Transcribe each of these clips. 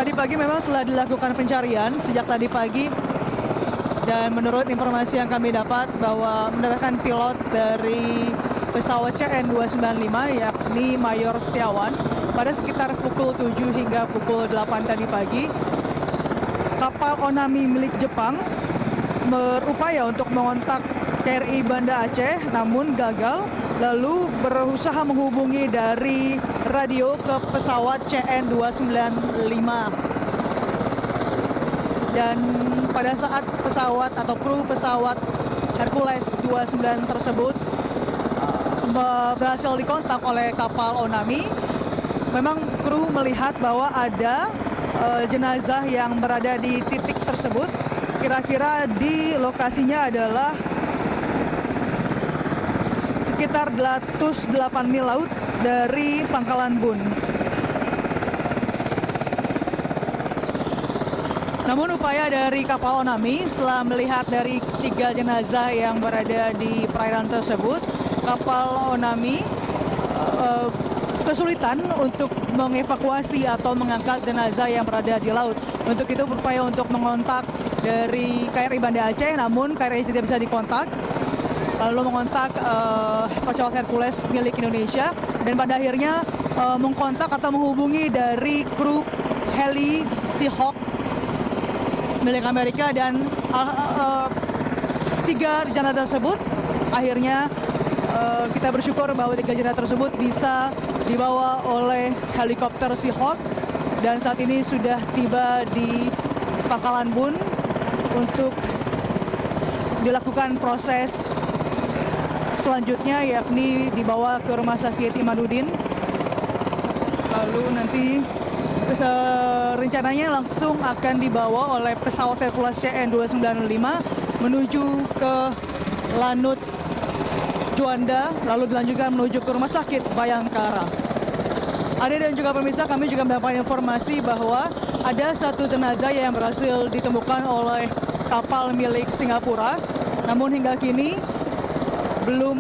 tadi pagi memang telah dilakukan pencarian sejak tadi pagi, dan menurut informasi yang kami dapat bahwa mendapatkan pilot dari pesawat CN295 yakni Mayor Setiawan pada sekitar pukul 7 hingga pukul 8 tadi pagi, kapal Onami milik Jepang berupaya untuk mengontak KRI Banda Aceh namun gagal, lalu berusaha menghubungi dari radio ke pesawat CN295. Dan pada saat pesawat atau kru pesawat Hercules 29 tersebut berhasil dikontak oleh kapal Onami, memang kru melihat bahwa ada jenazah yang berada di titik tersebut. Kira-kira di lokasinya adalah sekitar 108 mil laut dari Pangkalan Bun. Namun upaya dari kapal Onami setelah melihat dari 3 jenazah yang berada di perairan tersebut, kapal Onami kesulitan untuk mengevakuasi atau mengangkat jenazah yang berada di laut. Untuk itu berupaya untuk mengontak dari KRI Banda Aceh, namun KRI tidak bisa dikontak. Lalu mengontak pesawat Hercules milik Indonesia, dan pada akhirnya mengkontak atau menghubungi dari kru heli Seahawk milik Amerika, dan 3 jenazah tersebut akhirnya kita bersyukur bahwa 3 jenazah tersebut bisa dibawa oleh helikopter Seahawk dan saat ini sudah tiba di Pangkalan Bun untuk dilakukan proses selanjutnya, yakni dibawa ke Rumah Sakit Imaduddin. Lalu nanti rencananya langsung akan dibawa oleh pesawat Hercules CN295 menuju ke Lanut Juanda, lalu dilanjutkan menuju ke Rumah Sakit Bayangkara. Adik dan juga pemirsa, kami juga mendapatkan informasi bahwa ada 1 jenazah yang berhasil ditemukan oleh kapal milik Singapura, namun hingga kini belum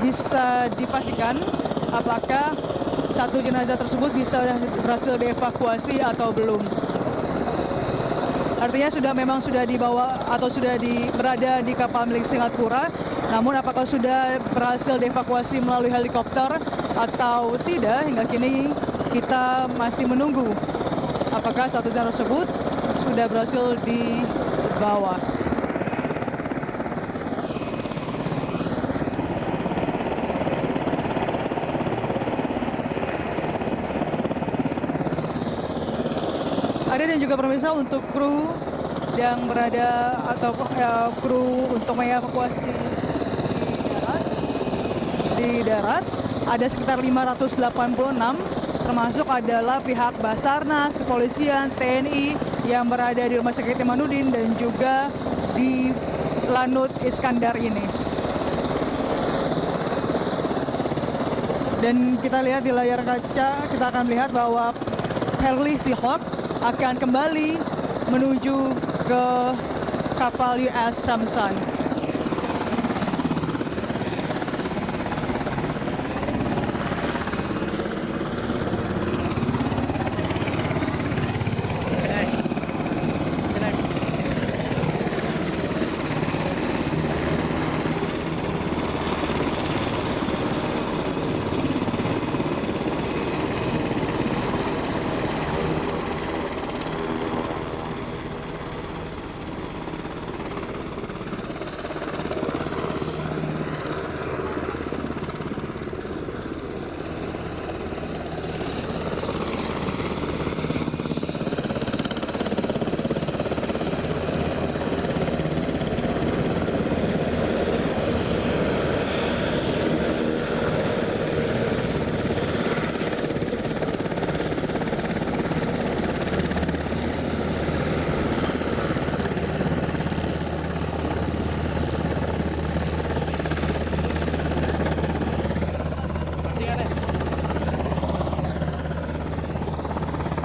bisa dipastikan apakah 1 jenazah tersebut bisa berhasil dievakuasi atau belum. Artinya memang sudah dibawa atau sudah berada di kapal milik Singapura, namun apakah sudah berhasil dievakuasi melalui helikopter atau tidak, hingga kini kita masih menunggu apakah 1 jenazah tersebut sudah berhasil dibawa. Ada dan juga pemirsa, untuk kru yang berada atau kru untuk mengevakuasi di darat ada sekitar 586, termasuk adalah pihak Basarnas, kepolisian, TNI yang berada di Rumah Sakit Imaduddin dan juga di Lanut Iskandar ini. Dan kita lihat di layar kaca, kita akan melihat bahwa heli Seahawk akan kembali menuju ke kapal US Samson.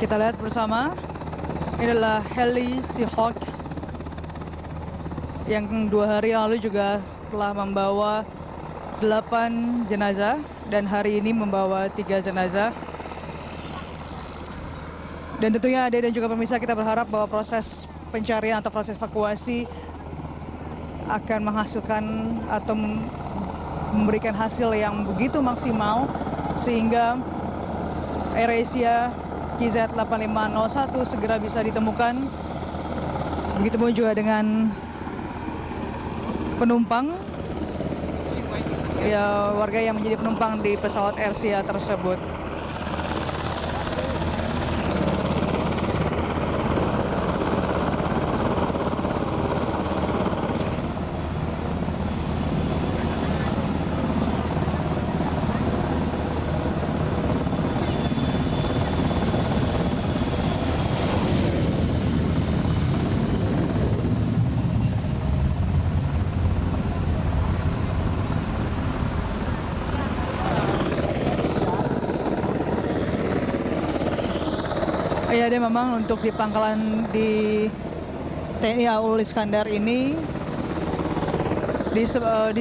Kita lihat bersama, ini adalah heli Seahawk yang 2 hari lalu juga telah membawa 8 jenazah dan hari ini membawa 3 jenazah. Dan tentunya Ade dan juga pemirsa, kita berharap bahwa proses pencarian atau proses evakuasi akan menghasilkan atau memberikan hasil yang begitu maksimal sehingga AirAsia KZ8501 segera bisa ditemukan. Begitupun juga dengan penumpang, ya, warga yang menjadi penumpang di pesawat AirAsia tersebut. Ya, ada memang untuk di pangkalan di TNI AU Iskandar ini di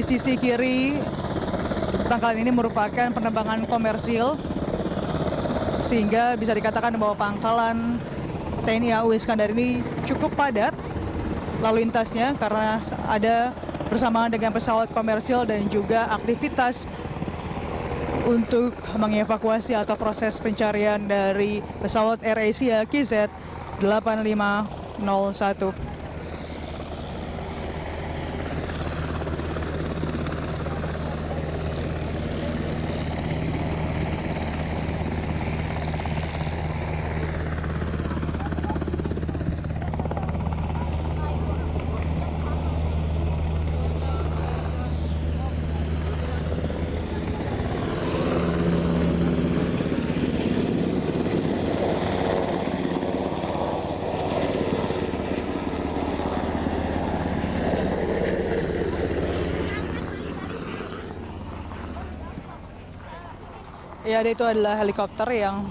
sisi kiri pangkalan ini merupakan penerbangan komersil, sehingga bisa dikatakan bahwa pangkalan TNI AU Iskandar ini cukup padat lalu lintasnya karena ada bersamaan dengan pesawat komersil dan juga aktivitas untuk mengevakuasi atau proses pencarian dari pesawat AirAsia KZ8501. Ya, itu adalah helikopter yang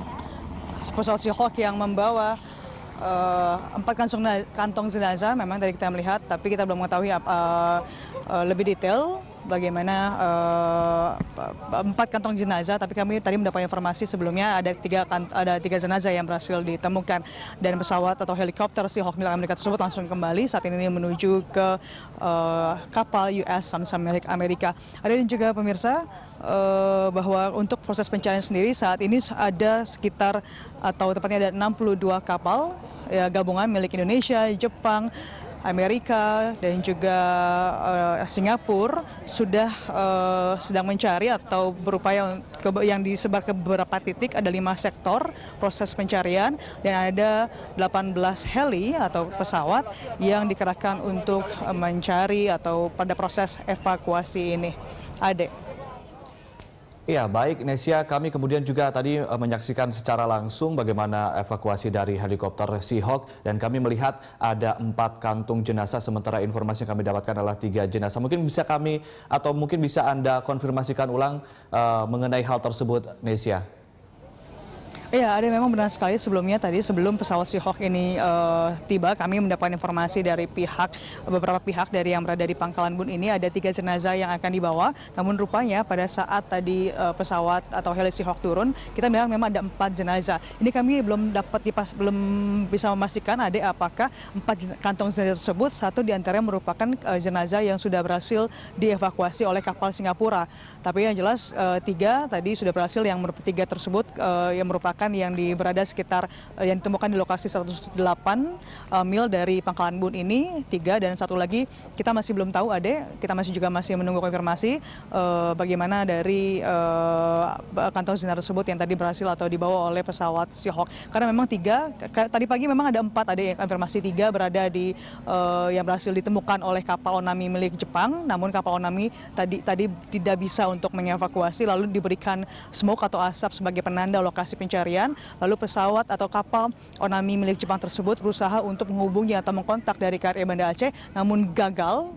pesawat Seahawk yang membawa 4 kantong jenazah. Memang tadi kita melihat, tapi kita belum mengetahui lebih detail bagaimana 4 kantong jenazah. Tapi kami tadi mendapat informasi sebelumnya ada tiga jenazah yang berhasil ditemukan, dan pesawat atau helikopter Seahawk milik Amerika tersebut langsung kembali saat ini menuju ke kapal US Samsung milik Amerika. Ada dan juga pemirsa bahwa untuk proses pencarian sendiri saat ini ada sekitar atau tepatnya ada 62 kapal ya, gabungan milik Indonesia, Jepang, Amerika dan juga Singapura sudah sedang mencari atau berupaya yang disebar ke beberapa titik. Ada 5 sektor proses pencarian dan ada 18 heli atau pesawat yang dikerahkan untuk mencari atau pada proses evakuasi ini. Ade. Iya, baik Nesia, kami kemudian juga tadi menyaksikan secara langsung bagaimana evakuasi dari helikopter Seahawk, dan kami melihat ada 4 kantung jenazah, sementara informasi yang kami dapatkan adalah 3 jenazah. Mungkin bisa kami atau mungkin bisa Anda konfirmasikan ulang mengenai hal tersebut, Nesia. Iya, ada memang benar sekali. Sebelumnya tadi sebelum pesawat Seahawk ini tiba, kami mendapat informasi dari beberapa pihak dari yang berada di Pangkalan Bun ini ada 3 jenazah yang akan dibawa. Namun rupanya pada saat tadi pesawat atau heli Seahawk turun, kita melihat memang ada 4 jenazah. Ini kami belum bisa memastikan ada apakah 4 kantong jenazah tersebut satu diantaranya merupakan jenazah yang sudah berhasil dievakuasi oleh kapal Singapura. Tapi yang jelas 3 tadi sudah berhasil, yang 3 tersebut yang merupakan yang berada sekitar yang ditemukan di lokasi 108 mil dari Pangkalan Bun ini 3, dan satu lagi kita masih belum tahu Ade, kita juga masih menunggu konfirmasi bagaimana dari kantong jenazah tersebut yang tadi berhasil atau dibawa oleh pesawat Seahawk. Karena memang 3, tadi pagi memang ada 4 Ade, konfirmasi 3 berada di yang berhasil ditemukan oleh kapal Onami milik Jepang, namun kapal Onami tadi tidak bisa untuk mengevakuasi, lalu diberikan smoke atau asap sebagai penanda lokasi pencarian. Lalu pesawat atau kapal Onami milik Jepang tersebut berusaha untuk menghubungi atau mengkontak dari KRI Banda Aceh, namun gagal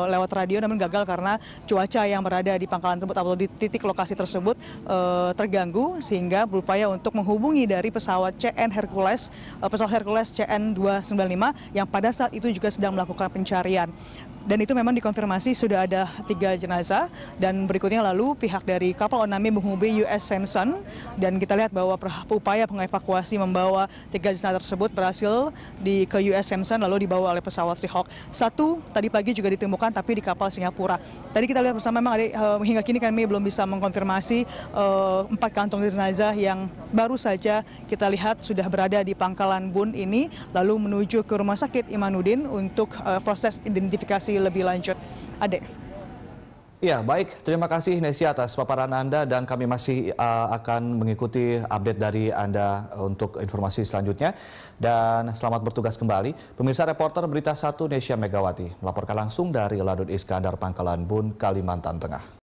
lewat radio, namun gagal karena cuaca yang berada di pangkalan tersebut atau di titik lokasi tersebut terganggu, sehingga berupaya untuk menghubungi dari pesawat pesawat Hercules CN295 yang pada saat itu juga sedang melakukan pencarian. Dan itu memang dikonfirmasi sudah ada 3 jenazah, dan berikutnya lalu pihak dari kapal Onami menghubungi US Samson, dan kita lihat bahwa upaya pengevakuasi membawa 3 jenazah tersebut berhasil ke US Samson lalu dibawa oleh pesawat Seahawk. 1 tadi pagi juga ditemukan tapi di kapal Singapura. Tadi kita lihat bersama, memang hingga kini kami belum bisa mengkonfirmasi 4 kantong jenazah yang baru saja kita lihat sudah berada di pangkalan Bun ini lalu menuju ke Rumah Sakit Imanuddin untuk proses identifikasi lebih lanjut. Ade. Ya, baik. Terima kasih Nesya atas paparan Anda, dan kami masih akan mengikuti update dari Anda untuk informasi selanjutnya. Dan selamat bertugas kembali. Pemirsa, reporter Berita 1 Nesya Megawati melaporkan langsung dari Ladut Iskandar, Pangkalan Bun, Kalimantan Tengah.